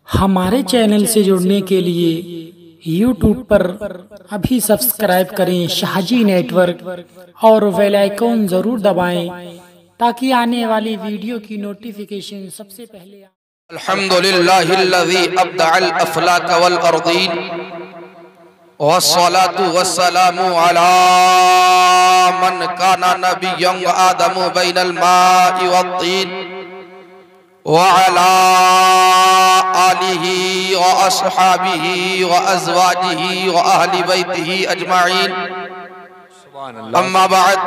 हमारे चैनल से जुड़ने के लिए YouTube पर अभी सब्सक्राइब करें शाहजी नेटवर्क और बेल आइकन ज़रूर दबाएं ताकि आने वाली वीडियो की नोटिफिकेशन सबसे पहले अल्हम्दुलिल्लाहिल्लज़ी अब्दअल अफ़लाक वल अर्दीन वस्सलातु वस्सलामु अला मन काना नबिय्यन व आदमु बैनल माइ वत्तीन व अला आलिहि व अस्हाबिहि व अज़वाजिहि व अहलि बैतिहि अजमाइन। अम्मा बाद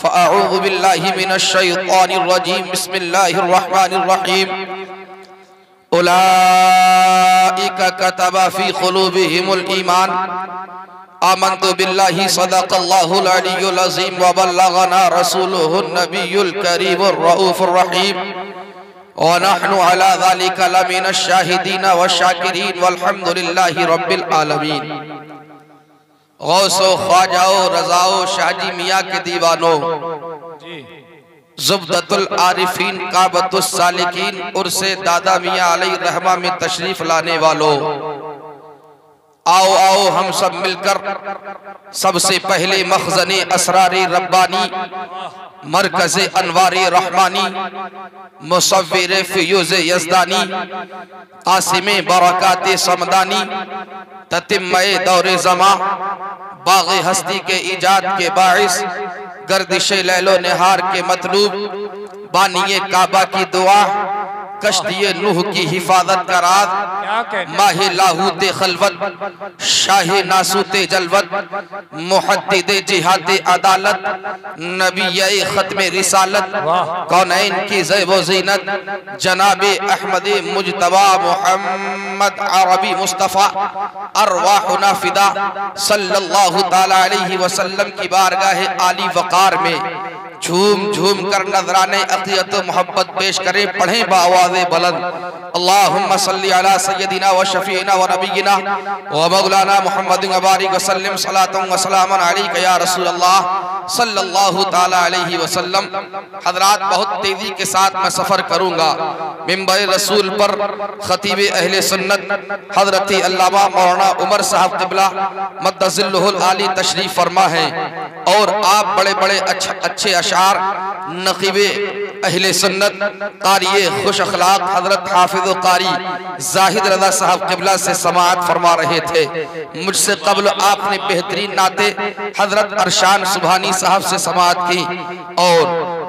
फ़अऊज़ु बिल्लाहि मिनश शैतानिर रजीम। बिस्मिल्लाहिर रहमानिर रहीम। उलाइका कतबा फी क़ुलूबिहिमुल ईमान आमन्तु बिल्लाहि सदक़ल्लाहुल अलियुल अज़ीम व बल्लगना रसूलुहुन नबियुल करीमुर रऊफ़ुर रहीम व नहनु अला ज़ालिका लमिनश शाहिदीन व शाकिरीन वल्हम्दुलिल्लाहि रब्बिल आलमीन। गौसो ख्वाजाओ रज़ाओ शाहजी मियाँ के दीवानों, ज़ुब्दतुल आरिफीन काबतुस सालिकीन उर्से दादा मियाँ अलैहि रहमा में तशरीफ लाने वालों, आओ आओ हम सब मिलकर सबसे पहले मखज़ने असरारे रब्बानी मरकज़े अनवारे रहमानी मुसव्विरे फ़ियूज़े यज़दानी आसिमे बरकाते समदानी ततिम्मे दौरे ज़मा बाग़े हस्ती के ईजाद के बाइस गर्दिशे लैलो निहार के मतलूब बानिए काबा की दुआ कश्तिए नूह की हिफाजत का राज माहे लाहूते खलवत शाहे नासूते जलवत मुहद्दिदे जिहादे अदालत नबीये खत्मे रिसालत कौनैन की ज़ैब ज़ीनत जनाबे अहमदे मुजतबा मुहम्मद अरबी मुस्तफ़ा अरवाहुना फ़िदा सल्लल्लाहु तआला अलैहि वसल्लम की बारगाह आली वक़ार में झूम झूम कर नजराने अक़ीदत मोहब्बत पेश करें। पढ़ें बावाज़े बुलंद अल्लाहुम्मा सल्ली अला सय्यदिना व शफ़ीना व नबीना व मौलाना मुहम्मद व बारिक व सल्लिम सलातन व सलामन अलैका या रसूल अल्लाह सल्लल्लाहु तआला अलैहि वसल्लम। हज़रात, बहुत तेज़ी के साथ मैं सफ़र करूँगा। मिंबर रसूल पर ख़तीब अहले सुन्नत हज़रत अल्लामा मौलाना उमर साहब क़िबला मद्दज़िल्लुहुल आली तशरीफ़ फरमा है और आप बड़े बड़े अच्छे अशार नक़ीबे अहले सुन्नत क़ारिए खुश अखलाक हज़रत हाफ़िज़ क़ारी ज़ाहिद रज़ा साहब क़िबला से समाअत फरमा रहे थे। मुझसे क़ब्ल आपने बेहतरीन नाते हज़रत अरशान सुबहानी साहब से समाअत की और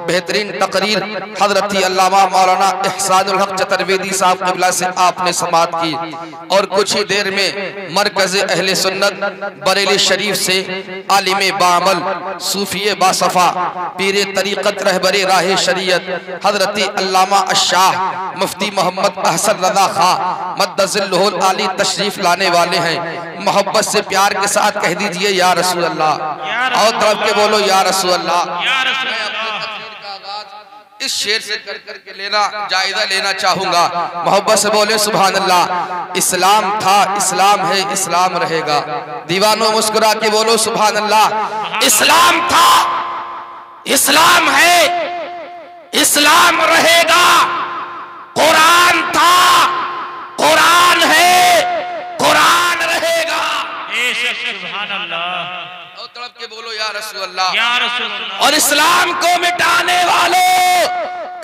बेहतरीन तकरीर हज़रत अल्लामा मौलाना इहसानुल हक़ चतुर्वेदी साहब क़िबला से आपने समाअत की और कुछ ही देर में मरकज़ अहले सुन्नत बरेली शरीफ से आलिम बामल सूफ़ी बासफ़ा पीरे तरीक़त रहबरे राह शरीयत हज़रत अल्लामा अशाह मुफ्ती मोहम्मद अहसन रज़ा खा मद्दज़िल्लुहुल आली तशरीफ़ लाने वाले हैं। मोहब्बत से प्यार के साथ कह दीजिए या रसूल अल्लाह, और तरफ के बोलो या रसूल अल्लाह। इस शेर से कर करके लेना जायजा लेना चाहूंगा। मोहब्बत से बोले सुभान अल्लाह। इस्लाम था, इस्लाम है, इस्लाम रहेगा। दीवानों मुस्कुरा के बोलो सुभान अल्लाह। इस्लाम था, इस्लाम है, इस्लाम रहेगा। कुरान था, कुरान है, कुरान रहेगा। सुभान अल्लाह। तड़प के बोलो या रसूल अल्लाह, या रसूल अल्लाह। और इस्लाम को मिटाने वालों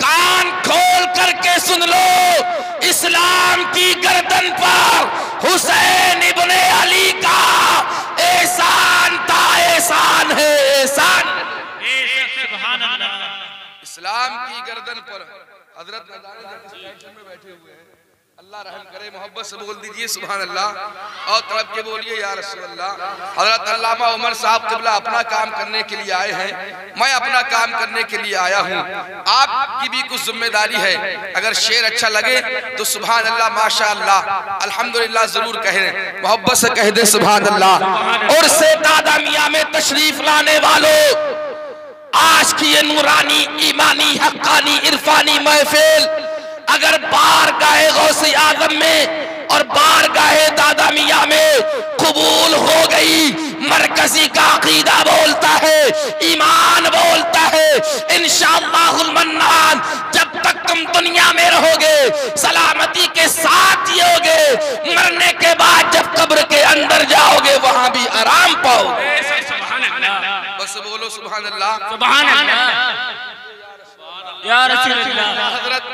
कान खोल करके सुन लो, इस्लाम की गर्दन पर हुसैन इब्ने अली का एहसान था, एहसान है, एहसान। सुभान अल्लाह। इस्लाम की गर्दन पर हजरत में बैठे हुए हैं, अल्लाह रहम करे। मोहब्बत से बोल दीजिए सुभान अल्लाह और तड़प के बोलिए या रसूल अल्लाह। हज़रत अल्लामा उमर साहब क़िबला अपना काम करने के लिए आए हैं, मैं अपना काम करने के लिए आया हूँ। आपकी भी कुछ जिम्मेदारी है। अगर शेर अच्छा लगे तो सुभान अल्लाह, माशा अल्लाह, अल्हम्दुलिल्लाह जरूर कहें। मोहब्बत से कह दे सुभान अल्लाह। और से दादा मियाँ में तशरीफ लाने वालों, आज की ये नूरानी ईमानी हक्कानी इरफानी महफिल अगर बारगाहे गौसे आज़म में और बारगाहे दादा मियाँ में कबूल हो गई, मरकजी का अकीदा बोलता है, ईमान बोलता है, इंशाअल्लाहुल मन्नान जब तक तुम दुनिया में रहोगे सलामती के साथ ये मरने के बाद जब कब्र के अंदर जाओगे वहां भी आराम पाओगे। बस बोलो सुभान अल्लाह, सुभान अल्लाह या रसूल अल्लाह। हजरत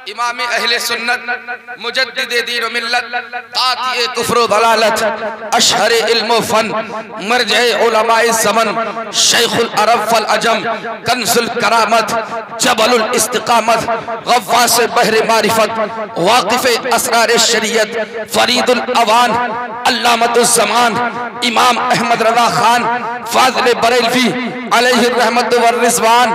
इमाम अहले सुन्नत मुजद्दिद दीन व मिल्लत कातिए कुफ्र व दलालत अशहर इल्म व फन मरजे उलमाए ज़मन शेखुल अरब वल अजम कंजुल करामत जबलुल इस्तिकामत गव्वास बहर मारिफत वाकिफ असरार शरीयत फरीदुल अवान अल्लामतुल ज़मान इमाम अहमद रज़ा खान फाज़िल बरेलवी अलैहि रहमत व रिज़वान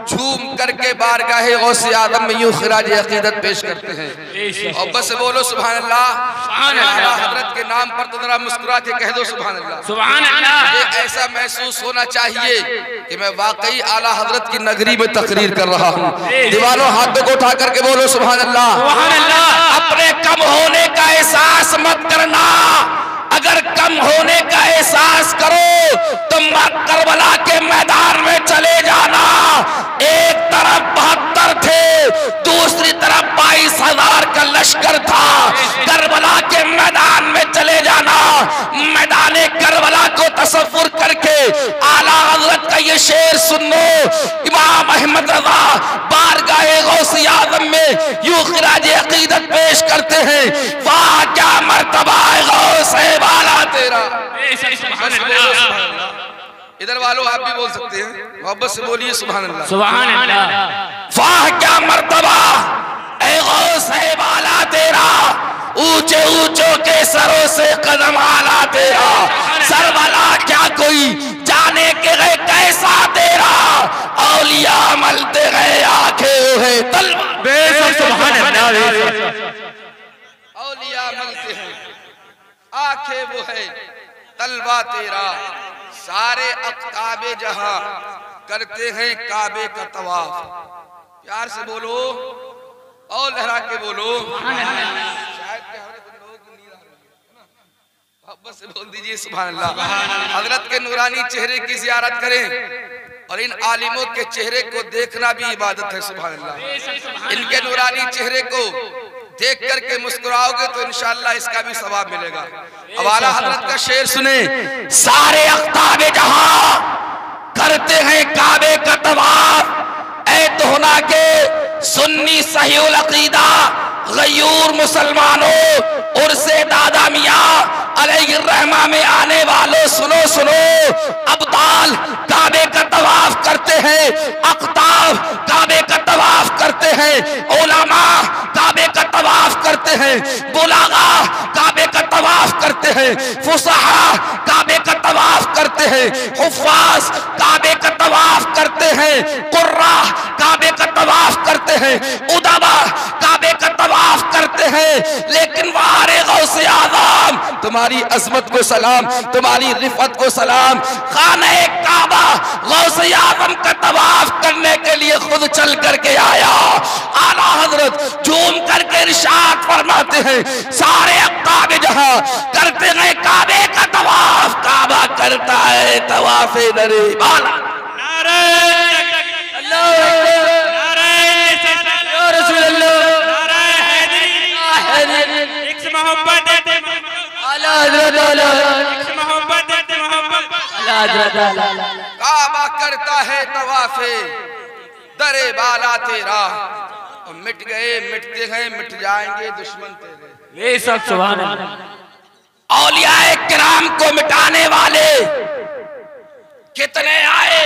झूम करके बारगाहे गौसे आदम में यूं खिराज अकीदत पेश करते हैं। और बस बोलो सुभान अल्लाह। सुभान अल्लाह। हजरत के नाम पर तो जरा मुस्कुरा के कह दो सुभान अल्लाह। सुभान अल्लाह। मुझे ऐसा महसूस होना चाहिए कि मैं वाकई आला हजरत की नगरी में तकरीर कर रहा हूँ। दीवारों हाथों को उठा करके बोलो सुभान अल्लाह। सुभान अल्लाह। अपने कम होने का एहसास मत करना, अगर कम होने का एहसास करो तो करबला के मैदान में चले जाना। एक तरफ 72 थे, दूसरी तरफ 22,000 का लश्कर था। करबला के मैदान में चले जाना। मैदाने करबला को तसव्वुर करके आला हजरत का ये शेर सुनो। इमाम अहमद रज़ा बारगाहे गौसे आज़म में यूं खिराज अकीदत पेश करते हैं, वाह क्या मर्तबा है गौसे वाला तेरा। इधर वालों आप भी बोल सकते हैं, मोहब्बत से बोलिए सुभान अल्लाह। सुभान अल्लाह। वाह क्या मर्तबा ऐ गौसे वाला तेरा, ऊंचे ऊंचों के सरों से कदम आला तेरा। सर वाला क्या कोई जाने के गए कैसा तेरा, औलिया मलते गए आंखें है तलवार। बेशक सुभान अल्लाह। औलिया मलते हैं आंखें वो है तलवा तेरा। सारे अक़ताबे जहां करते हैं काबे का तवाफ। प्यार से बोलो और लहरा के बोलो। शायद के हमारे कुछ लोगों को नींद आ रही है ना, मोहब्बत से बोल दीजिए सुभान अल्लाह। हजरत के नूरानी चेहरे की ज़ियारत करें और इन आलिमों के चेहरे को देखना भी इबादत है सुभान अल्लाह। इनके नूरानी चेहरे को देख करके मुस्कुराओगे तो इंशाअल्लाह इसका भी सवाब मिलेगा। अब आला हजरत का शेर सुने। सारे अक़ताबे जहां करते हैं काबे का तवाफ, ऐ तोहना के सुन्नी सहीउल अक़ीदा गयूर मुसलमानों उर्से दादा मियाँ अलैहि रहमा में आने वालों सुनो सुनो। अब्दाल काबे का तवाफ करते हैं, अक़ताब काबे का तवाफ करते हैं, उलमा काबे का तवाफ करते हैं, बुलागा काबे का तवाफ करते हैं, फुसहा काबे का तवाफ करते हैं, हुफ़ाज़ काबे का तवाफ करते हैं, कुर्रा काबे का तवाफ करते हैं, उदबा काबे का तवाफ करते हैं। लेकिन वारे गौसे आज़म तुम्हारी अज़मत को सलाम, तुम्हारी रिफ़त को सलाम। खाने काबा गौसे आज़म का तवाफ करने के लिए खुद चल करके आया। आला हजरत झूम करके इरशाद फरमाते हैं, सारे अक़ताब जहां करते हैं काबे का तवाफ, काबा करता है तवाफ़े दरे बाला। नारे अल्लाह नारे या रसूल अल्लाह नारे हैदरी। एक मोहब्बत है आला हजरत मोहब्बत है मोहब्बत आला हजरत। काबा करता है तवाफ़े दरे बाला तेरा। मिट गए मिटते हैं मिट जाएंगे दुश्मन तेरे। बेशक सुभान अल्लाह। औलियाए किराम को मिटाने वाले कितने आए,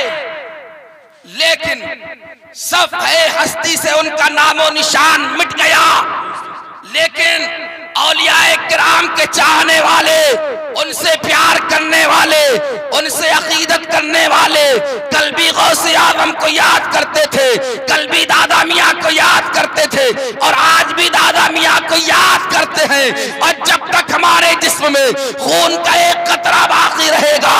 लेकिन सब है हस्ती से उनका नामो निशान मिट गया। लेकिन औलियाए किराम के चाहने वाले, उनसे प्यार करने वाले, उनसे अकीदत करने वाले कल्बी गौसे आज़म को याद करते थे, कल्बी दादा मियाँ को याद करते थे और आज भी दादा मियाँ को याद करते हैं। और जब तक हमारे जिस्म में खून का एक कतरा बाकी रहेगा,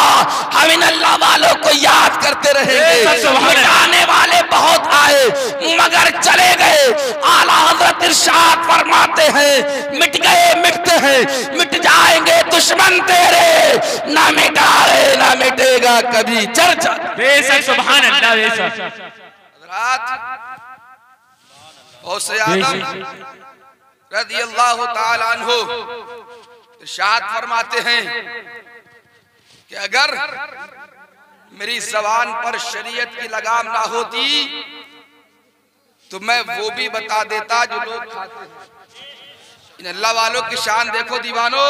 हम इन अल्लाह वालों को याद करते रहेंगे। मिटाने वाले बहुत आए मगर चले गए। आला हजरत इरशाद फरमाते हैं, मिट गए मिटते हैं मिट जाएंगे दुश्मन तेरे, ना मिटाए ना मिटेगा कभी चर्चा। बेशक सुभान अल्लाह। बेशक गौसे आज़म रज़ियल्लाहु ताला अन्हु इरशाद फरमाते हैं कि अगर मेरी ज़बान पर शरीयत की लगाम ना होती तो मैं वो भी बता देता जो लोग खाते हैं। इन अल्लाह वालों की शान देखो दीवानो,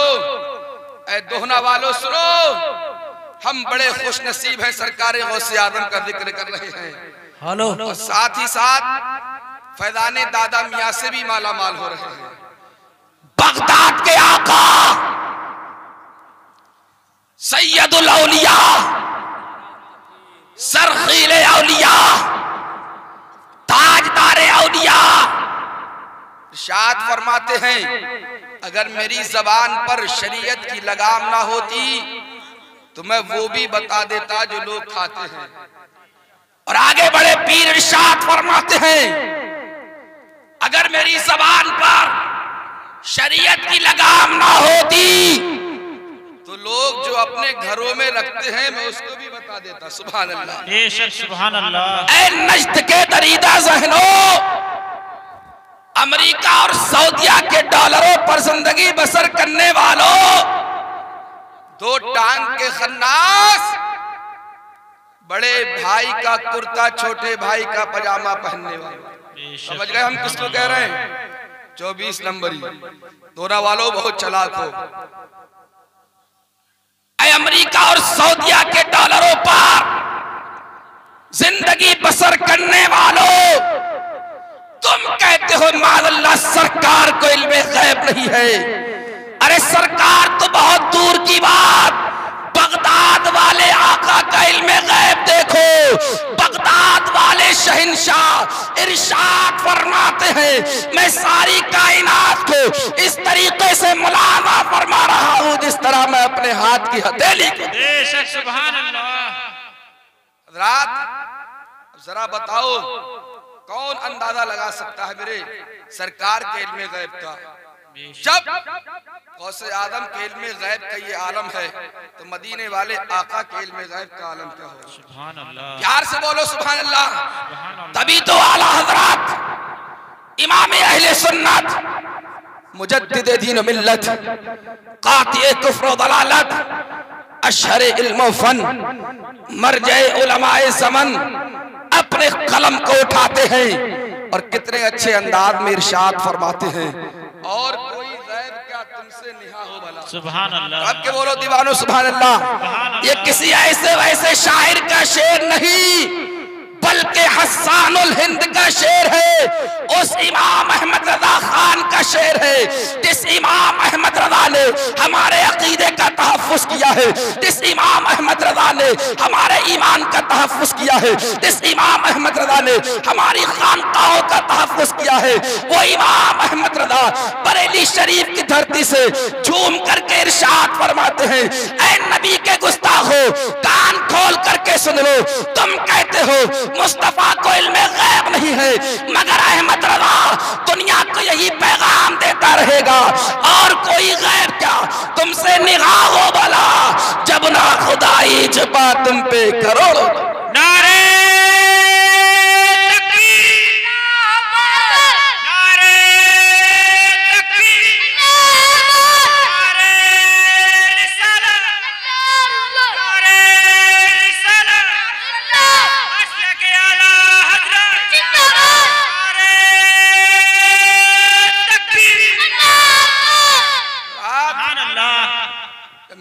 ऐ दोहना वालों सुनो, हम बड़े खुश नसीब हैं, सरकार गौसे आदम का जिक्र कर रहे हैं। हेलो, और साथ ही साथ फैजाने दादा मियाँ से भी माला माल हो रहे हैं। बगदाद के आका सैयदुल औलिया सरखीले औलिया ताजदारे औलिया इरशाद फरमाते हैं अगर मेरी ज़बान पर शरीयत की लगाम ना होती तो मैं वो भी बता देता जो लोग खाते हैं। और आगे बड़े पीर इरशाद फरमाते हैं अगर मेरी ज़बान पर शरीयत की लगाम ना होती तो लोग जो अपने घरों में रखते हैं मैं उसको भी बता देता। सुभान अल्लाह, बेशक सुभान अल्लाह। ऐ नज्द के दरीदा ज़हनो, अमेरिका और सऊदिया के डॉलरों पर जिंदगी बसर करने वालों, दो टांग के खन्नास, बड़े भाई का कुर्ता छोटे भाई का पजामा पहनने वाले। समझ गए हम किसको कह रहे हैं? 24 नंबरी दोना वालों बहुत चालाक हो। अमेरिका और सऊदिया के डॉलरों पर जिंदगी बसर करने वालों, तुम कहते हो माज़अल्लाह सरकार को इल्मे गैब नहीं है। अरे सरकार तो बहुत दूर की बात, बगदाद वाले आका का इल्मे गैब देखो। बगदाद वाले शहंशाह इरशाद फरमाते हैं मैं सारी कायनात को इस तरीके से मुलाज़ा फरमा रहा हूँ जिस तरह मैं अपने हाथ की हथेली को। बेशक सुभान अल्लाह। हज़रात जरा बताओ कौन अंदाजा लगा सकता है मेरे सरकार के इल्मे गैब का? जब गौसे आदम के इल्मे गैब का ये आलम है तो मदीने वाले आका के इल्मे गैब का आलम क्या होगा? सुभान अल्लाह। प्यार से बोलो सुभान अल्लाह। तभी तो आला हज़रात इमाम अहले सुन्नत मुजद्दिद दीन व मिल्लत कातिए कुफ्र व दलालत अशहर इल्म व फन मरजे उलमाए ज़मन अपने कलम को उठाते हैं और कितने अच्छे अंदाज में इरशाद फरमाते हैं और कोई गैब क्या तुमसे निहा हो भला। सुभान अल्लाह। अब के बोलो दीवानो सुभान अल्लाह। ये किसी ऐसे वैसे शायर का शेर नहीं बल्कि हस्सानुल हिंद का शेर है। उस इमाम अहमद रजा खान का शेर है जिस इमाम अहमद रजा ने हमारे अकीदे का तहफ़्फ़ुज़ किया है, जिस इमाम अहमद रजा ने हमारे ईमान का तहफ़्फ़ुज़ किया है, जिस इमाम अहमद रजा ने हमारी खानकाहों का तहफ़्फ़ुज़ किया है। वो इमाम अहमद रजा बरेली शरीफ की धरती से झूम करके इरशाद फरमाते हैं ऐ नबी के गुस्ताखो कान खोल करके सुन लो, तुम कहते हो मुस्तफा को इल्मे गैब नहीं है मगर अहमद रजा दुनिया को यही पैगाम देता रहेगा और कोई गैब क्या तुमसे निगाह हो भला जब ना खुदाई छुपा तुम पे करोड़ों। नारे तकबीर, नारे तकबीर, नारे रिसालत, नारे रिसालत, मसलक आला हज़रत, नारे तकबीर। सुभान अल्लाह।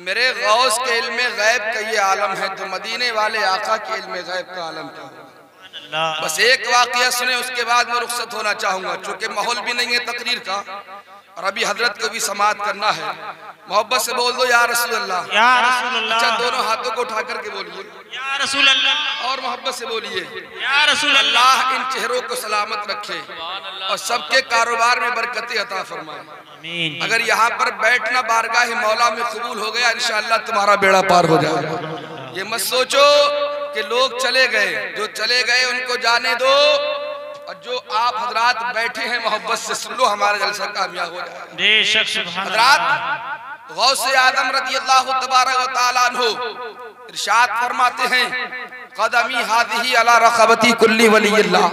मेरे गौस के इल्मे गैब का ये आलम है तो मदीने वाले आका के इल्मे गैब का आलम क्या होगा? बस एक वाकया सुने उसके बाद मैं रुखसत होना चाहूंगा चूंकि माहौल भी नहीं है तकरीर का और अभी हजरत को भी समाअत करना है। मोहब्बत से बोल दो या रसूल अल्लाह, या रसूल अल्लाह। अच्छा दोनों हाथों को उठा करके बोलिए या रसूल अल्लाह, और मोहब्बत से बोलिए या रसूल अल्लाह। अल्लाह इन चेहरों को सलामत रखे और सबके कारोबार में बरकतें अता फरमाए। आमीन। अगर यहाँ पर बैठना बारगाह मौला में कबूल हो गया इंशाअल्लाह तुम्हारा बेड़ा पार हो जाएगा। ये मत सोचो कि लोग चले गए, जो चले गए उनको जाने दो और जो आप हजरात बैठे हैं मोहब्बत से सुन लो हमारा जलसा कामयाब हो जाएगा। बेशक सुभान हजरात गौसे आदम रज़ी अल्लाह तबारक व तआला अन्हु इरशाद फरमाते हैं कदमी हादिही अला रक़बती कुल्ली वलील्लाह।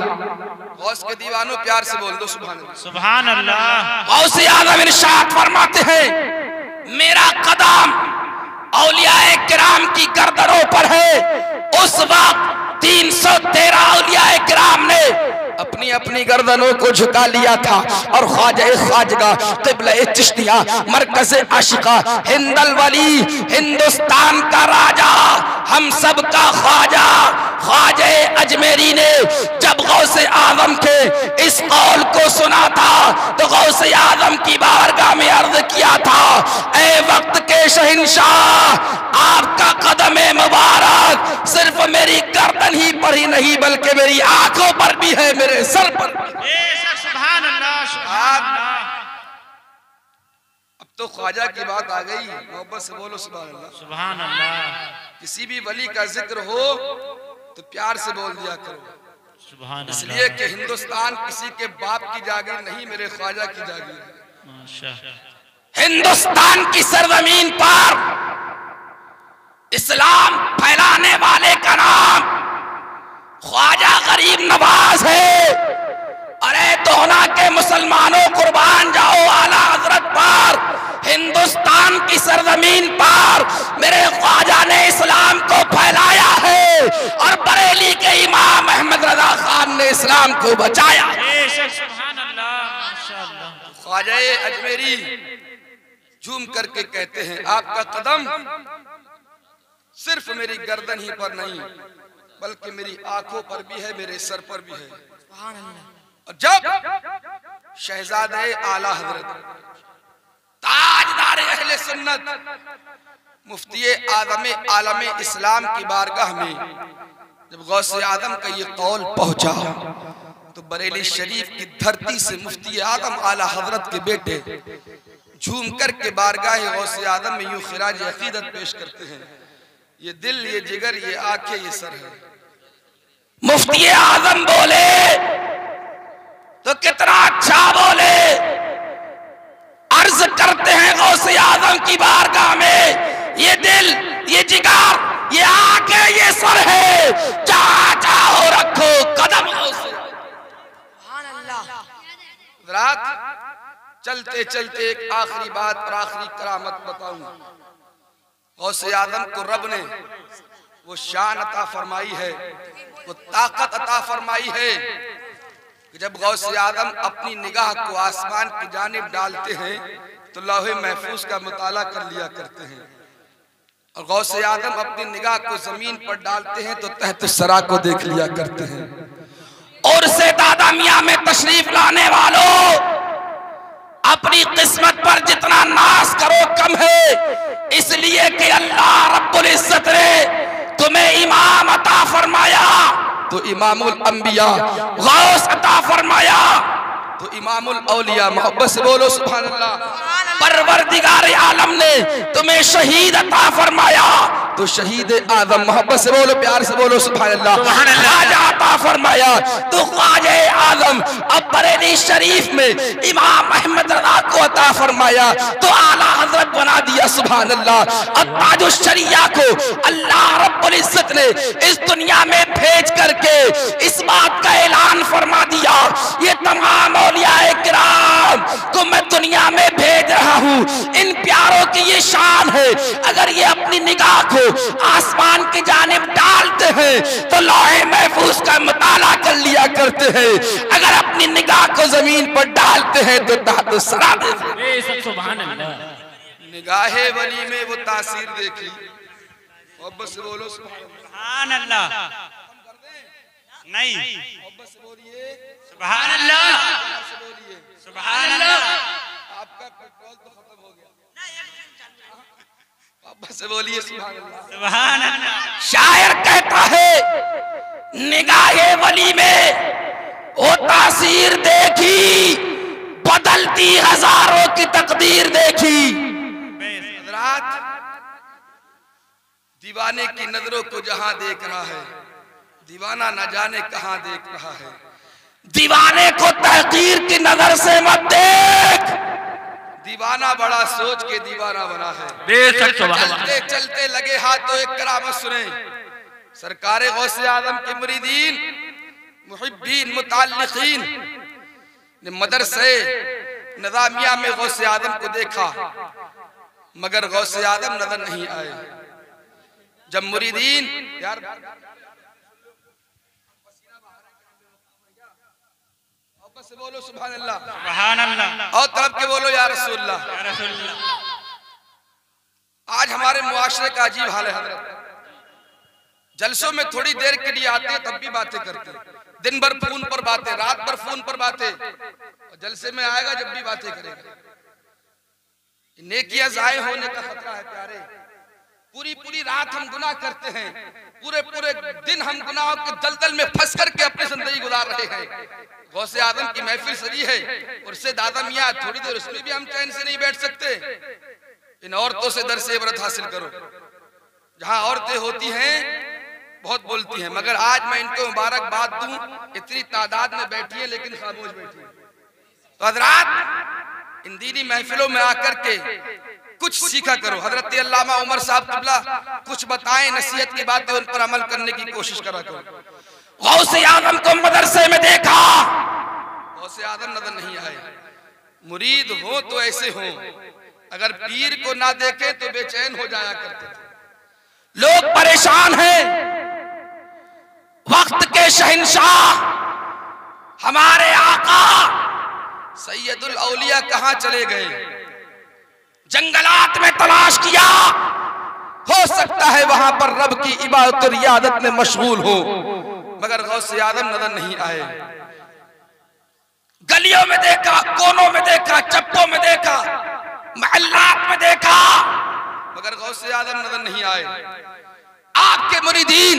गौस के दीवानों प्यार से बोल दो सुभान अल्लाह। सुभान अल्लाह। गौसे आदम इरशाद फरमाते हैं मेरा कदम औलियाए किराम की गर्दनों पर है। उस वक्त 313 औलियाए किराम ने अपनी अपनी गर्दनों को झुका लिया था और ख्वाजा खाजगा क़िबला चिश्तिया मरकज़ आशिका हिंदल वली हिंदुस्तान का राजा हम सब का ख्वाजा ख्वाजा अजमेरी ने जब गौसे आज़म के इस कौल को सुना था तो गौसे आज़म की बारगाह में अर्ज किया था, ए वक्त के शहंशाह, आपका कदम मुबारक सिर्फ मेरी गर्दन ही पर ही नहीं बल्कि मेरी आंखों पर भी है, मेरे सर पर भी। सुभान अल्लाह, सुभान अल्लाह। अब तो ख्वाजा की बात आ गई, मोहब्बत से बोलो सुभान अल्लाह, सुभान अल्लाह। किसी भी वली का जिक्र हो तो प्यार से बोल दिया करो, सुभान अल्लाह। इसलिए कि हिंदुस्तान किसी के बाप की जागीर नहीं, मेरे ख्वाजा की जागीर है। माशाअल्लाह। हिंदुस्तान की सरजमीन पर इस्लाम फैलाने वाले का नाम ख्वाजा गरीब नवाज है। अरे दोना के मुसलमानों कुर्बान जाओ आला हजरत पर, हिंदुस्तान की सरजमीन पर मेरे ख्वाजा ने इस्लाम को फैलाया है और बरेली के इमाम अहमद रजा खान ने इस्लाम को बचाया। सुभान अल्लाह, माशाअल्लाह। ख्वाजा अजमेरी झूम करके कहते हैं, आपका कदम सिर्फ मेरी गर्दन ही पर नहीं बल्कि मेरी आंखों पर भी है, मेरे सर पर भी है। और जब शहजादे आला हजरत ताजदार अहले सुन्नत मुफ्ती आदम आलम इस्लाम की बारगाह में जब गौसे आदम का ये कौल पहुंचा तो बरेली शरीफ की धरती से मुफ्ती आदम आला हजरत के बेटे झूम कर के बारगाह गौसे आदम में यूं खिराज अकीदत पेश करते हैं, ये दिल, ये जिगर, ये आंखें, ये सर है। मुफ्ती आजम बोले तो कितना अच्छा बोले, अर्ज करते हैं गौसे आजम की बारगाह में, ये दिल, ये जिगर, ये आंखें, ये सर है, जहां चाहो रखो कदम गौसे। रात चलते चलते एक आखिरी बात और आखिरी करामत बताऊं। गौसे आदम को रब ने वो शान अता फरमाई है, वो ताकत अता फरमाई है कि जब गौसे आदम अपनी निगाह को आसमान की जानिब डालते हैं तो लौहे महफूज का मुताला कर लिया करते हैं, और गौसे आदम अपनी निगाह को जमीन पर डालते हैं तो तहत सरा को देख लिया करते हैं। और से दादा मियां में तशरीफ लाने वालों, अपनी किस्मत पर जितना नाश करो कम है, इसलिए कि अल्लाह रब्बुल इज्जत ने तुम्हें इमाम अता फरमाया तो इमामुल अंबिया, गौस अता फरमाया तो इमामुल औलिया। मोहब्बत से बोलो सुभान अल्लाह। परवरदिगार आलम ने तुम्हें शहीद अता फरमाया तो शहीद आदम, मोहब्बत से बोलो, प्यार से बोलो सुभान अल्लाह। ख्वाजा अता फरमाया तो ख्वाजा आदम। अब बरेली शरीफ में इमाम अहमद रजा को अता फरमाया तो आला हजरत बना दिया, सुभान अल्लाह। अब ताजुश शरिया को अल्लाह रब्बुल इज्जत ने इस दुनिया में भेज करके इस बात का ऐलान फरमा दिया, ये तमाम औलियाए किराम को मैं दुनिया में भेज रहा हूँ, इन प्यारों की ये शान है, अगर ये अपनी निगाह को आसमान की जानिब डालते हैं तो लौहे महफूज का मुताला कर लिया करते हैं, अगर अपनी निगाह को जमीन पर डालते हैं तो तहत सरा देते हैं। सुभान अल्लाह। निगाहे वली में वो तासीर देखी, मोहब्बत से बोलो सुभान अल्लाह। नहीं, मोहब्बत से बोलिए सुभान अल्लाह, सुभान अल्लाह। आपका पेट्रोल तो खत्म हो गया, मोहब्बत से बोलिए सुभान अल्लाह, सुभान अल्लाह। शायर कहता है निगाहे वली में वो तासीर देखी, बदलती हजारों की तकदीर देखी। हज़रात, दीवाने की नजरों को जहां देख रहा है, दीवाना न जाने कहां देख रहा है। दीवाने को तहकीर की नजर से मत देख, दीवाना बड़ा सोच के दीवाना बना है। चलते चलते लगे हाथों एक करामत सुने, सरकारे गौसे आदम के मुरीदीन मुहिब्बीन मुताल्लिकीन ने मदरसे निज़ामिया में गौसे आदम को देखा। मगर गौसे आदम नजर नहीं आए। जब मुरीदीन यार से बोलो सुभान अल्लाह, सुभान अल्लाह, और तड़प के बोलो या रसूलल्लाह। या रसूलल्लाह। आज हमारे मुआशरे का अजीब हाल है हजरत। जलसों में थोड़ी देर के लिए आते हैं तब भी बातें करते हैं, दिन भर फोन पर बातें, रात भर फोन पर बातें, और जलसे में आएगा जब भी बातें करेगा। नेकियां जाये होने का खतरा है प्यारे। पूरी पूरी रात हम गुनाह करते हैं, पूरे पूरे दिन हम गुनाहों के दलदल में फंस करके अपनी जिंदगी गुजार रहे हैं। गौसे आदम की महफिल सजी है और उससे दादा मियाँ थोड़ी देर उसमें भी हम चैन से नहीं बैठ सकते। इन औरतों से दर से इबरत हासिल करो। जहां औरतें होती हैं बहुत बोलती हैं, मगर आज मैं इनको मुबारकबाद दूं, इतनी तादाद में बैठी है लेकिन खामोश बैठी है। तो हजरात इन दीनी महफिलों में आकर के कुछ सीखा करो। हजरत अल्लामा उमर साहब किबला कुछ बताएं, नसीहत की बातें उन पर अमल करने की कोशिश करा करो। गौसे आदम को मदरसे में देखा, गौसे आदम नजर नहीं आए। मुरीद हो तो ऐसे हो, अगर पीर को ना देखे तो बेचैन हो जाया करते थे। लोग परेशान हैं। वक्त के शहंशाह हमारे आका सैयदुल औलिया कहां चले गए? जंगलात में तलाश किया, हो सकता है वहां पर रब की इबादत और रियादत में मशगूल हो, मगर गौसे आदम नजर नहीं आए। गलियों में देखा, कोनों में देखा, चप्पों में देखा, महल्लात में देखा, मगर गौसे आदम नजर नहीं आए। आपके मुरीदीन,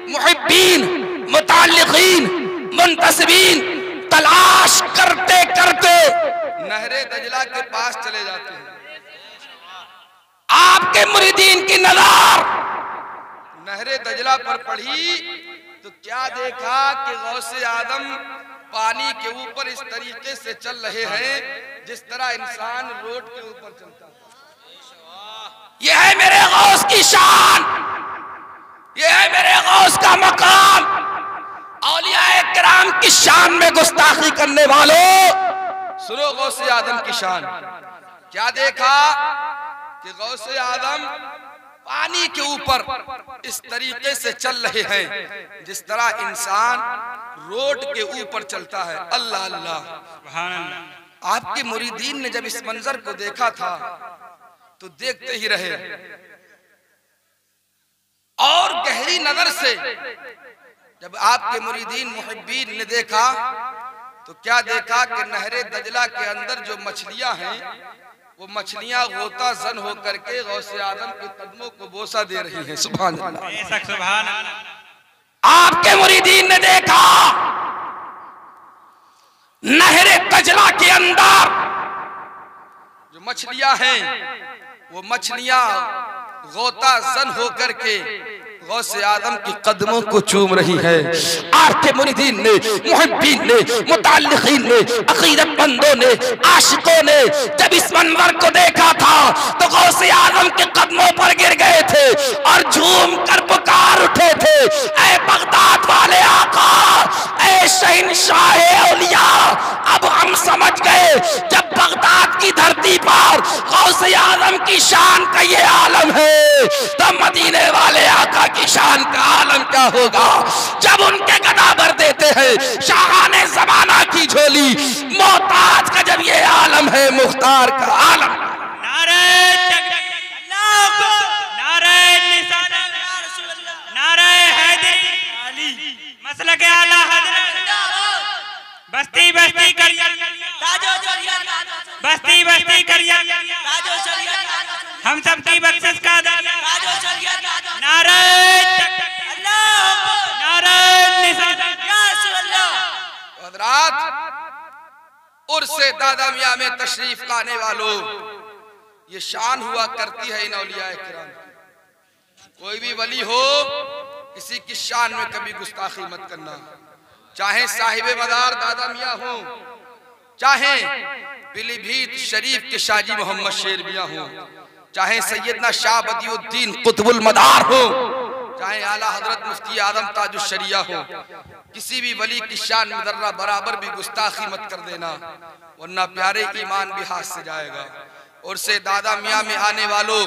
मुहिब्बीन, मुताल्लिकीन, मुंतसिबीन तलाश करते करते नहरे दजला के पास चले जाते हैं। आपके मुरीदीन की नजर नहरे दजला पर पड़ी तो क्या देखा कि गौसे आदम पानी के ऊपर इस तरीके से चल रहे हैं जिस तरह इंसान रोड के ऊपर चलता है। यह है मेरे गौस की शान, यह है मेरे गौस का मकाम। औलियाए किराम की शान में गुस्ताखी करने वालों सुनो गौसे आदम की शान। क्या देखा कि गौसे आदम पानी के ऊपर इस तरीके से चल रहे हैं जिस तरह इंसान रोड के ऊपर चलता है। अल्लाह अल्लाह, सुभान अल्लाह। आपके मुरीदीन ने जब इस मंजर को देखा था तो देखते ही रहे, और गहरी नजर से जब आपके मुरीदीन मुहिब्बीन ने देखा तो क्या देखा कि नहरे दजला के अंदर जो मछलियां हैं वो मछलियां गोता जन होकर के गौसे आदम के कदमों को बोसा दे रही हैं। सुभान अल्लाह, बेशक सुभान अल्लाह। आपके मुरीदीन ने देखा नहरे दजला के अंदर जो मछलियां हैं वो मछलियां गोता जन होकर के गौसे आदम के कदमों को चूम रही है। आपके मुरीदीन ने, मुहिब्बीन ने, मुताल्लिकीन ने, अकीदतमंदों ने, आशिकों ने जब इस मंजर को देखा था तो गौसे आदम के कदमों पर गिर गए थे और झूम कर पुकार उठे थे, ऐ बगदाद वाले आका, ऐ शहंशाह औलिया, अब हम समझ गए जब बगदाद की धरती पर गौसे आदम की शान का ये आलम है तो मदीने वाले आका की शान का आलम क्या होगा। जब उनके गदा भर देते हैं शाहाने ज़माना की झोली, मोहताज का जब ये आलम है, मुख्तार का आलम। नारे तकबीर, अल्लाहू अकबर, नारे निशान, नारे हैदरी अली, मसलक आला हज़रत, बस्ती बस्ती करिया, बस्ती बस्ती करिया, हम सब की बख्शिश का नारे तकबीर, नारे निशान। हज़रात उर्से दादा मियाँ में तशरीफ लाने वालों, ये शान हुआ करती है इन औलियाए किराम की। कोई भी वली हो किसी की शान में कभी गुस्ताखी मत करना, चाहे साहिबे मदार दादा मियाँ हो, चाहे पीलीभीत शरीफ के शाजी मोहम्मद शेर मियाँ हो, चाहे सैयदना शाह बदियुद्दीन कुतुबुल मदार हो, चाहे आला हजरत मुफ्ती आदम ताजुश शरिया हो, किसी भी वली की शान में जर्रा बराबर भी गुस्ताखी मत कर देना, वरना प्यारे ईमान भी हाथ से जाएगा। उर्से दादा मियाँ में आने वालों,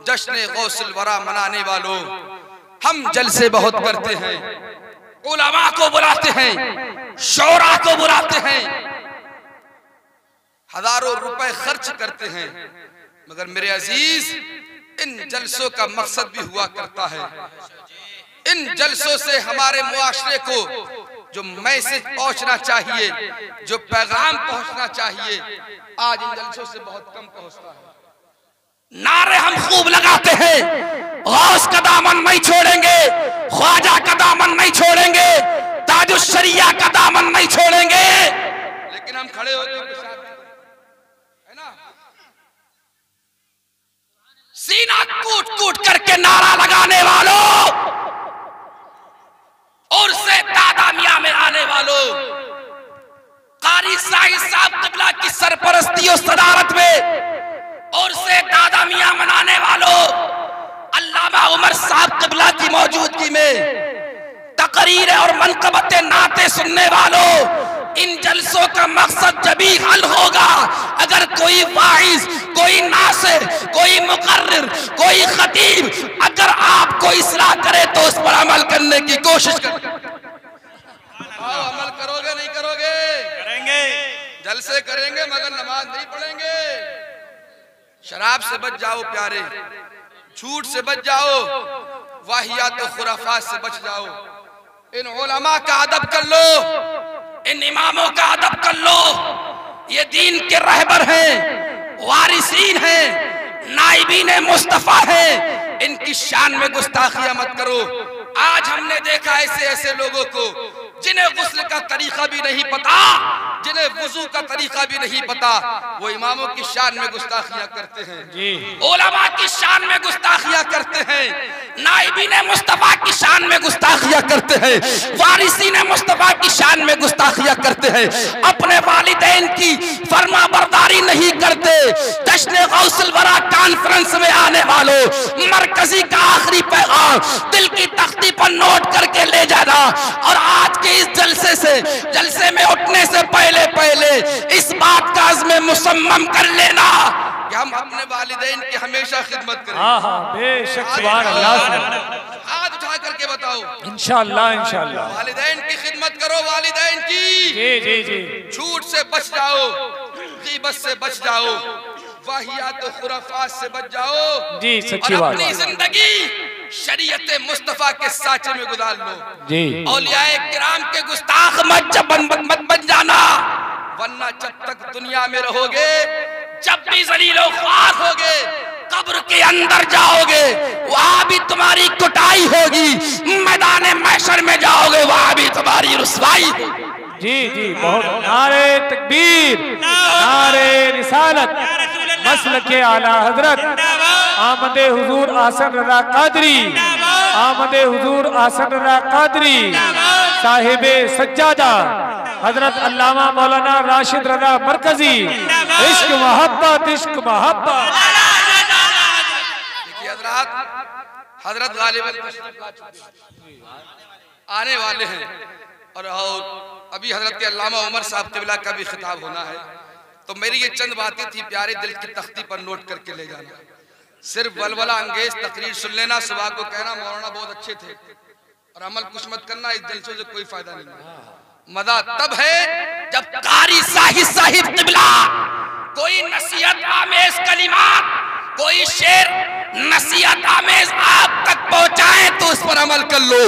जश्न गौसुल वरा मनाने वालों, हम जलसे बहुत करते हैं, उलमा को बुलाते हैं, शोरा को बुलाते हैं, हजारों रुपए खर्च करते हैं, मगर मेरे अजीज इन जलसों का मकसद भी हुआ करता है। इन जलसों से हमारे मुआशरे को जो मैसेज पहुंचना चाहिए, जो पैगाम पहुंचना चाहिए, आज इन जलसों से बहुत कम पहुंचता है। नारे हम खूब लगाते हैं, गौस का दामन नहीं छोड़ेंगे, ख्वाजा का दामन नहीं छोड़ेंगे, ताजुश शरिया का दामन नहीं छोड़ेंगे, लेकिन हम खड़े होकर है ना, सीना कूट कूट करके नारा लगाने वालों और से दादा मियाँ में आने वालों, कारी साहिब साहब क़िबला की सरपरस्ती और सदारत में और से दादा मियाँ मनाने वालों, अल्लामा उमर साहब क़िबला की मौजूदगी में तकरीरें और मनक़बत नाते सुनने वालों, इन जलसों का मकसद जभी हल होगा अगर कोई वाइज, कोई नासिर, कोई मुकर्रिर, कोई खतीब अगर आपको इस्लाह करे तो उस पर अमल करने की कोशिश करें। अमल करोगे नहीं करोगे? करेंगे। जलसे करेंगे मगर नमाज नहीं पढ़ेंगे। शराब से बच जाओ प्यारे, झूठ से बच जाओ, वाहियात और खुराफात से बच जाओ। इन उलमा का अदब कर लो, इन इमामों का अदब कर लो, ये दीन के रहबर हैं, वारिसीन हैं, नाइबीन मुस्तफा हैं, इनकी शान में गुस्ताखियां मत करो। आज हमने देखा ऐसे ऐसे लोगों को जिन्हें गुस्ल का तरीका भी नहीं पता, जिन्हें वुजू का तरीका भी नहीं पता, वो इमामों की शान में गुस्ताखियां करते हैं, उलमा की शान में गुस्ताखियां करते हैं, नाइबीन मुस्तफा की शान में गुस्ताखियां करते हैं, वारिसीन मुस्तफा की शान में गुस्ताखियां करते हैं, अपने वालिदैन की फरमा बरदारी नहीं करते। जश्न गौसुल वरा कॉन्फ्रेंस में आने वालों, मरकजी का आखिरी पैगाम दिल की तख्ती पर नोट करके ले जाना, और आज के इस जलसे से, जलसे में उठने से पहले इस बात का अज़्म मुसम्मम कर लेना कि हम अपने वालिदैन की हमेशा खिदमत करें। हाँ हाँ बेशक, सुभान अल्लाह। हाथ उठा करके बताओ, इंशाअल्लाह इंशाअल्लाह वालिदैन की खिदमत करो, वालिदैन की। जी जी जी। झूठ से बच जाओ, गीबत से बच जाओ, वाहियात खुराफात से बच जाओ जी, सच्ची और बात। अपनी जिंदगी शरीयत मुस्तफा के साचे में गुजार लो जी। औलियाए किराम के गुस्ताख मत बन जाना, वरना जब तक दुनिया में रहोगे, जब भी ज़लीलो ख्वार होगे, कब्र के अंदर जाओगे, वहां भी तुम्हारी कुटाई होगी, मैदान महशर में जाओगे, वहां भी तुम्हारी रुसवाई होगी। जी जी, बहुत। नारे तकबीर, नारे रिसालत, मसलके आला हजरत, आमदे हुजूर आसन रज़ा कादरी, आमदे हुजूर आसन रज़ा कादरी, साहिबे सज्जादा हजरत अल्लामा मौलाना राशिद रज़ा मरकजी। इश्क मोहब्बत, इश्क मोहब्बत। देखिए हजरत गालिबन आने वाले हैं, और अभी हजरत के अल्लामा उमर साहब क़िबला का भी खिताब होना है, तो मेरी ये चंद बातें थी प्यारे, दिल की तख्ती पर नोट करके ले जाना। सिर्फ वलवला अंगेज तकरीर सुन लेना, सुबह को कहना मौलाना बहुत अच्छे थे, और अमल कुछ मत करना, इस जलसों से कोई फायदा नहीं है। मजा तब है जब कारी साहिब क़िबला कोई नसीहत आमेज कलिमात, कोई शेर नसीहत आमेज आप तक पहुंचाए तो उस पर अमल कर लो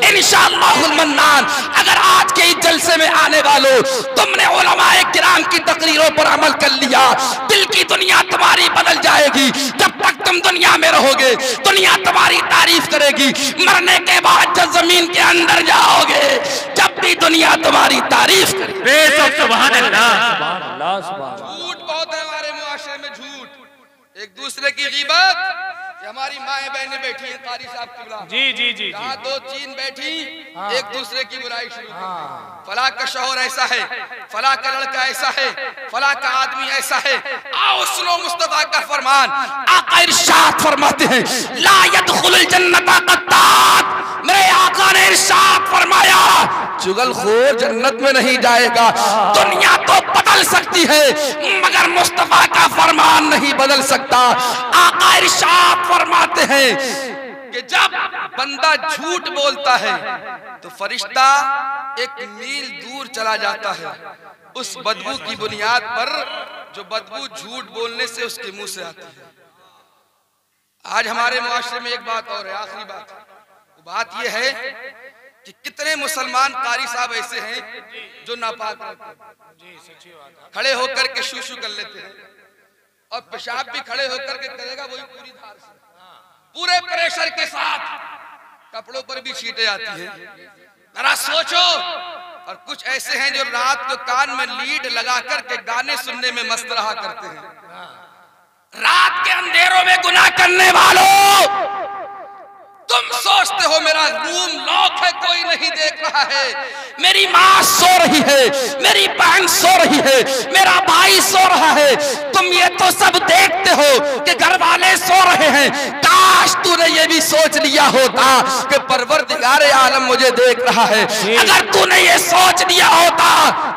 इंशाअल्लाहुल मन्नान। अगर आज के इस जलसे में आने वालों तुमने उलमाए किराम की तकरीरों पर अमल कर लिया, दिल की दुनिया तुम्हारी बदल जाएगी। जब तक तुम दुनिया में रहोगे, दुनिया तुम्हारी तारीफ करेगी, मरने के बाद जब जमीन के अंदर जाओगे, जब भी दुनिया तुम्हारी तारीफ करेगी। बेशक, सुभान अल्लाह, सुभान अल्लाह, सुभान अल्लाह। झूठ बहुत है हमारे मुआशरे में, झूठ, एक दूसरे की ग़ीबत। हमारी माएं बहनें बैठी हैं कारी साहब क़िबला, जी जी जी, जहाँ दो चीन बैठी, एक दूसरे की बुराई शुरू कर दी। फला का शौहर ऐसा है, फला का लड़का ऐसा है, फला का आदमी ऐसा है। आओ सुनो मुस्तफा का फरमान, आका इरशाद फरमाते हैं, ला यदखुलुल जन्नता क़त्तात। मेरे आका ने इरशाद फरमाया, चुगलखोर जन्नत में नहीं जाएगा। दुनिया तो पता बदल सकती है मगर मुस्तफा का फरमान नहीं बदल सकता। आका इरशाद फरमाते हैं कि जब बंदा झूठ बोलता है तो फरिश्ता एक मील दूर चला जाता है उस बदबू की बुनियाद पर जो बदबू झूठ बोलने से उसके मुंह से आती है। आज हमारे मुआशरे में एक बात और है, आखिरी बात यह है कि कितने मुसलमान कारी साहब ऐसे हैं जो नापाक खड़े होकर के शू कर लेते हैं और पेशाब भी खड़े होकर के करेगा वही पूरी धार से, पूरे प्रेशर के साथ, कपड़ों पर भी छींटे आती है। जरा सोचो। और कुछ ऐसे हैं जो रात को कान में लीड लगा करके गाने सुनने में मस्त रहा करते हैं। रात के अंधेरों में गुनाह करने वालों, तुम सोचते हो मेरा रूम लॉक है, कोई नहीं देख रहा है, मेरी माँ सो रही है, मेरी बहन सो रही है, मेरा भाई सो रहा है, तुम ये तो सब देखते हो कि घर वाले सो रहे हैं। काश तूने ये भी सोच लिया होता कि परवरदिगार आलम मुझे देख रहा है। अगर तूने ये सोच लिया होता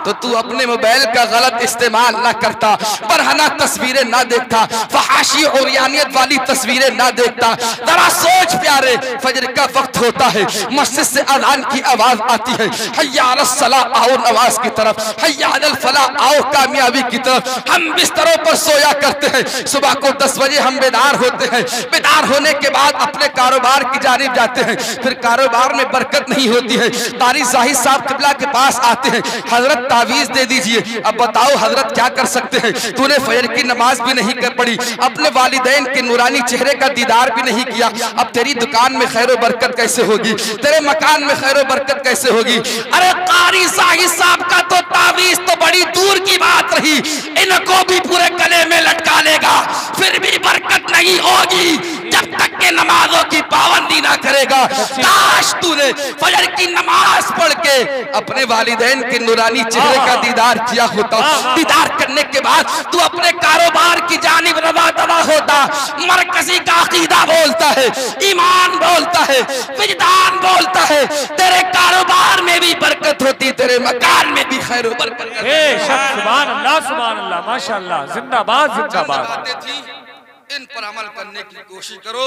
तो तू अपने मोबाइल का गलत इस्तेमाल ना करता, बरहना तस्वीरें ना देखता, फहाशी और यानियत वाली तस्वीरें ना देखता। जरा सोच प्यारे, फजर का वक्त होता है, मस्जिद से अज़ान की आवाज आती है, हय्या अलस सलाह, आओ नमाज की तरफ, हय्या अलल फलाह, आओ कामयाबी की तरफ। हम बिस्तरों पर सोया करते हैं, सुबह को 10 बजे हम बेदार होते हैं, बेदार होने के बाद अपने कारोबार की जानिब जाते हैं, फिर कारोबार में बरकत नहीं होती है। कारी जाहिद साहब किबला के पास आते हैं, हजरत तावीज दे दीजिए। अब बताओ हजरत क्या कर सकते हैं, तूने फजर की नमाज भी नहीं कर पड़ी, अपने वालिदैन के नूरानी चेहरे का दीदार भी नहीं किया, अब तेरी दुकान में खैर बरकत कैसे होगी, तेरे मकान में खैर बरकत कैसे होगी। अरे कारी जाहिद साहब का तो तावीज तो बड़ी दूर की बात रही, इनको भी पूरे गले में लटका लेगा, फिर भी बरकत नहीं होगी जब तक के नमाजों की पाबंदी ना करेगा। काश तूने फजर की नमाज पढ़ के अपने वालिदैन के नूरानी चेहरे का दीदार किया होता, दीदार करने के बाद तू अपने कारोबार की जानिब रवा दवा होता। मरकजी का अकीदा बोलता है, ईमान बोलता है, विजदान बोलता है, तेरे कारोबार में भी बरकत होती, तेरे मकान में भी खैर बरकत। सुभान अल्लाह, सुभान अल्लाह, माशाअल्लाह, जिंदाबाद जिंदाबाद। इन पर अमल करने की कोशिश करो,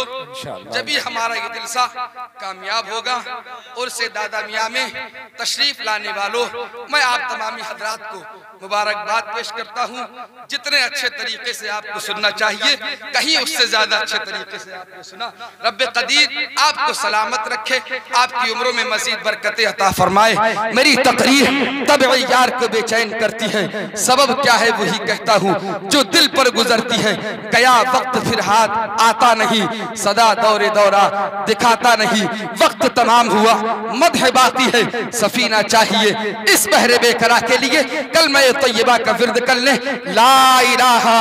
जब भी हमारा ये जलसा कामयाब होगा। और से दादा मियाँ में तशरीफ लाने वालों, मैं आप तमामी हजरात को मुबारकबाद पेश करता हूँ। जितने अच्छे तरीके से आपको सुनना चाहिए, कहीं उससे ज्यादा अच्छे तरीके से आपको सुना। रब्बे कदीर आपको सलामत रखे, आपकी उम्रों में मजीद बरकतें अता फरमाए। मेरी तकरीर तब यार को बेचैन करती है, सबब क्या है वही कहता हूँ जो दिल पर गुजरती है। गया वक्त फिर हाथ आता नहीं, सदा दौरे दौरा दिखाता नहीं, वक्त तमाम हुआ मदह बाकी है, सफीना चाहिए इस बहरे बेकरा के लिए। कलमा तैयबा का विर्द कर ले, ला इलाहा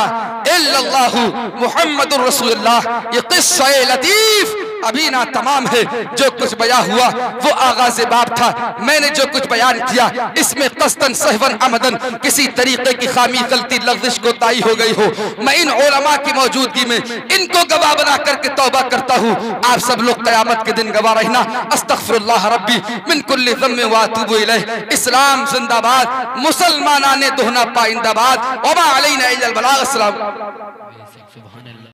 इल्लल्लाहु मुहम्मदुर रसूलुल्लाह। ये किस्सा लतीफ अभी ना तमाम है, जो कुछ बयां हुआ वो आगाज़ बाब था। मैंने जो कुछ बयान किया इसमें कस्तन सहवन अमदन किसी तरीके की खामी गलती लफ्ज़िश को ताई हो गई हो, मैं इन उलमा की मौजूदगी में इनको गवाह बना करके तौबा करता हूँ। आप सब लोग क़यामत के दिन गवाह रहना। अस्तग़फिरुल्लाह रब्बी मिन कुल्लि ज़म्बिन व अतूबु इलैह। इस्लाम जिंदाबाद, मुसलमानाने दोहना पाइंदाबाद। वमा अलैना इल्लल बलाग। अस्सलाम।